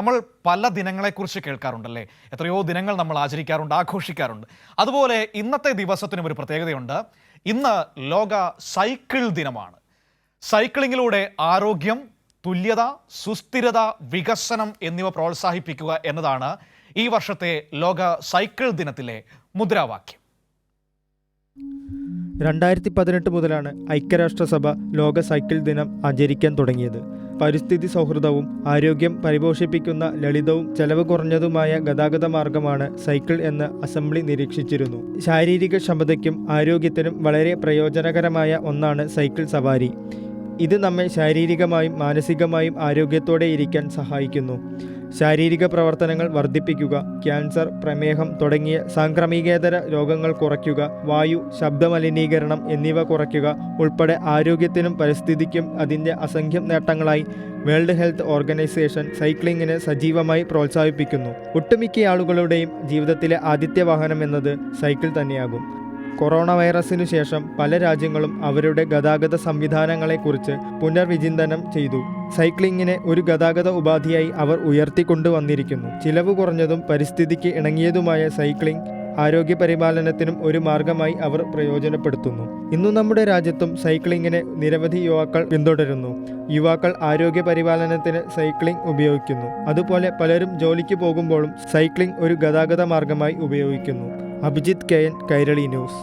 നമ്മൾ പല ദിനങ്ങളെക്കുറിച്ച് കേൾക്കാറുണ്ടല്ലേ. എത്രയോ ദിനങ്ങൾ നമ്മൾ ആചരിക്കാറുണ്ട്, ആഘോഷിക്കാറുണ്ട്. അതുപോലെ ഇന്നത്തെ ദിവസത്തിനും ഒരു പ്രത്യേകതയുണ്ട്. ഇന്ന് ലോക സൈക്കിൾ ദിനമാണ്. സൈക്ലിങ്ങിലൂടെ ആരോഗ്യം, തുല്യത, സുസ്ഥിരത, വികസനം എന്നിവ പ്രോത്സാഹിപ്പിക്കുക എന്നതാണ് ഈ വർഷത്തെ ലോക സൈക്കിൾ ദിനത്തിലെ മുദ്രാവാക്യം. 2018 മുതലാണ് ഐക്യരാഷ്ട്രസഭ ലോക സൈക്കിൾ ദിനം ആചരിക്കാൻ തുടങ്ങിയത്. പരിസ്ഥിതി സൗഹൃദവും ആരോഗ്യം പരിപോഷിപ്പിക്കുന്ന ലളിതവും ചെലവ് കുറഞ്ഞതുമായ ഗതാഗത മാർഗമാണ് സൈക്കിൾ എന്ന് അസംബ്ലി നിരീക്ഷിച്ചിരുന്നു. ശാരീരിക ക്ഷമതയ്ക്കും ആരോഗ്യത്തിനും വളരെ പ്രയോജനകരമായ ഒന്നാണ് സൈക്കിൾ സവാരി. ഇത് നമ്മെ ശാരീരികമായും മാനസികമായും ആരോഗ്യത്തോടെ ഇരിക്കാൻ സഹായിക്കുന്നു. ശാരീരിക പ്രവർത്തനങ്ങൾ വർദ്ധിപ്പിക്കുക, ക്യാൻസർ, പ്രമേഹം തുടങ്ങിയ സാംക്രമികേതര രോഗങ്ങൾ കുറയ്ക്കുക, വായു, ശബ്ദമലിനീകരണം എന്നിവ കുറയ്ക്കുക ഉൾപ്പെടെ ആരോഗ്യത്തിനും പരിസ്ഥിതിക്കും അതിൻ്റെ അസംഖ്യം നേട്ടങ്ങളായി വേൾഡ് ഹെൽത്ത് ഓർഗനൈസേഷൻ സൈക്ലിങ്ങിനെ സജീവമായി പ്രോത്സാഹിപ്പിക്കുന്നു. ഒട്ടുമിക്ക ആളുകളുടെയും ജീവിതത്തിലെ ആദ്യത്തെ വാഹനം എന്നത് സൈക്കിൾ തന്നെയാകും. കൊറോണ വൈറസിനു ശേഷം പല രാജ്യങ്ങളും അവരുടെ ഗതാഗത സംവിധാനങ്ങളെക്കുറിച്ച് പുനർവിചിന്തനം ചെയ്തു. സൈക്ലിങ്ങിനെ ഒരു ഗതാഗത ഉപാധിയായി അവർ ഉയർത്തിക്കൊണ്ടുവന്നിരിക്കുന്നു. ചിലവ് കുറഞ്ഞതും പരിസ്ഥിതിക്ക് ഇണങ്ങിയതുമായ സൈക്ലിംഗ് ആരോഗ്യ പരിപാലനത്തിനും ഒരു മാർഗമായി അവർ പ്രയോജനപ്പെടുത്തുന്നു. ഇന്നു നമ്മുടെ രാജ്യത്തും സൈക്ലിങ്ങിനെ നിരവധി യുവാക്കൾ പിന്തുടരുന്നു. യുവാക്കൾ ആരോഗ്യ പരിപാലനത്തിന് സൈക്ലിംഗ് ഉപയോഗിക്കുന്നു. അതുപോലെ പലരും ജോലിക്ക് പോകുമ്പോഴും സൈക്ലിംഗ് ഒരു ഗതാഗത മാർഗമായി ഉപയോഗിക്കുന്നു. Abhijith KN, Kairali news.